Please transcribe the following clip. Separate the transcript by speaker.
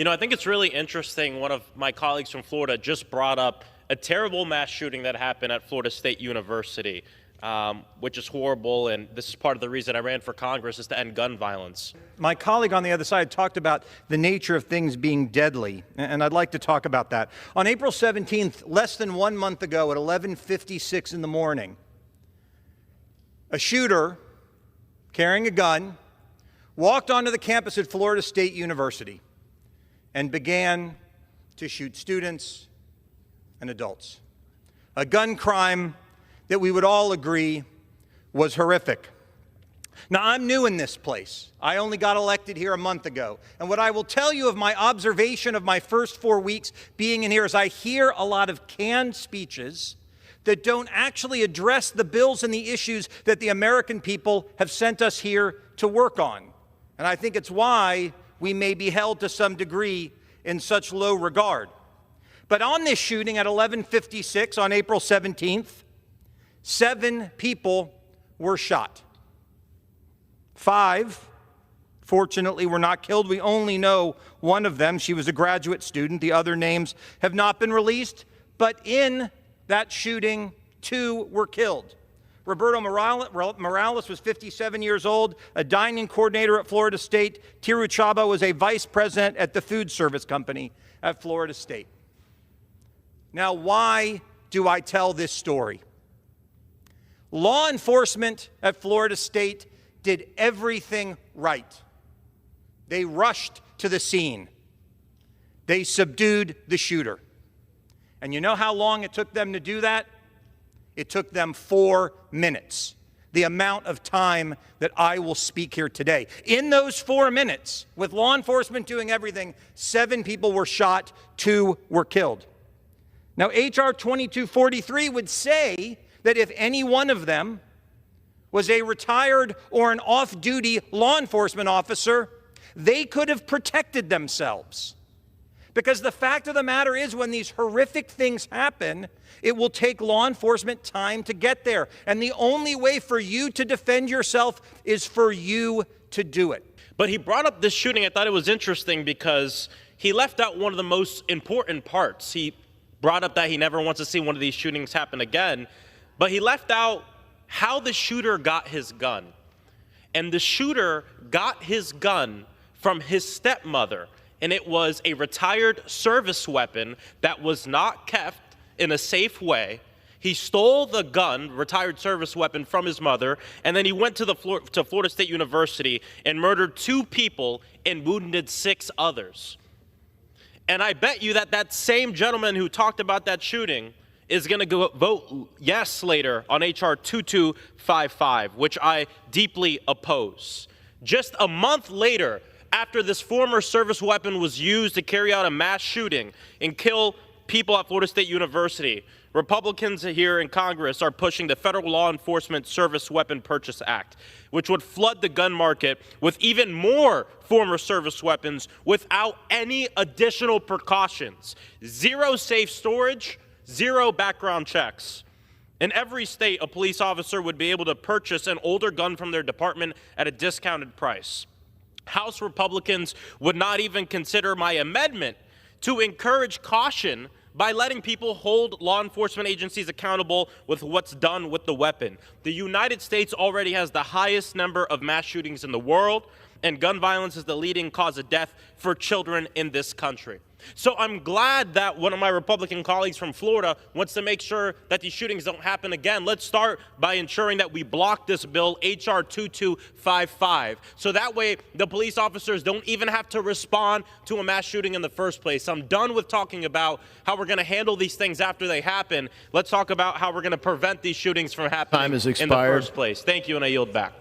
Speaker 1: You know, I think it's really interesting. One of my colleagues from Florida just brought up a terrible mass shooting that happened at Florida State University, which is horrible. And this is part of the reason I ran for Congress, is to end gun violence.
Speaker 2: My colleague on the other side talked about the nature of things being deadly, and I'd like to talk about that. On April 17th, less than 1 month ago at 11:56 in the morning, a shooter carrying a gun walked onto the campus at Florida State University and began to shoot students and adults. A gun crime that we would all agree was horrific. Now, I'm new in this place. I only got elected here a month ago. And what I will tell you of my observation of my first 4 weeks being in here is I hear a lot of canned speeches that don't actually address the bills and the issues that the American people have sent us here to work on. And I think it's why we may be held to some degree in such low regard. But on this shooting at 11:56 on April 17th, 7 people were shot. 5, fortunately, were not killed. We only know one of them. She was a graduate student. The other names have not been released. But in that shooting, 2 were killed. Roberto Morales was 57 years old, a dining coordinator at Florida State. Tiru Chaba was a vice president at the food service company at Florida State. Now, why do I tell this story? Law enforcement at Florida State did everything right. They rushed to the scene. They subdued the shooter. And you know how long it took them to do that? It took them 4 minutes, the amount of time that I will speak here today. In those 4 minutes, with law enforcement doing everything, 7 people were shot, 2 were killed. Now, H.R. 2243 would say that if any one of them was a retired or an off-duty law enforcement officer, they could have protected themselves. Because the fact of the matter is, when these horrific things happen, it will take law enforcement time to get there. And the only way for you to defend yourself is for you to do it.
Speaker 1: But he brought up this shooting. I thought it was interesting because he left out one of the most important parts. He brought up that he never wants to see one of these shootings happen again, but he left out how the shooter got his gun. And the shooter got his gun from his stepmother. And it was a retired service weapon that was not kept in a safe way. He stole the gun, retired service weapon, from his mother, and then he went to Florida State University and murdered 2 people and wounded 6 others. And I bet you that that same gentleman who talked about that shooting is going to vote yes later on H.R. 2255, which I deeply oppose. Just a month later, after this former service weapon was used to carry out a mass shooting and kill people at Florida State University, Republicans here in Congress are pushing the Federal Law Enforcement Service Weapon Purchase Act, which would flood the gun market with even more former service weapons without any additional precautions. 0 safe storage, 0 background checks. In every state, a police officer would be able to purchase an older gun from their department at a discounted price. House Republicans would not even consider my amendment to encourage caution by letting people hold law enforcement agencies accountable with what's done with the weapon. The United States already has the highest number of mass shootings in the world, and gun violence is the leading cause of death for children in this country. So I'm glad that one of my Republican colleagues from Florida wants to make sure that these shootings don't happen again. Let's start by ensuring that we block this bill, H.R. 2255, so that way the police officers don't even have to respond to a mass shooting in the first place. I'm done with talking about how we're going to handle these things after they happen. Let's talk about how we're going to prevent these shootings from happening in the first place. Thank you, and I yield back.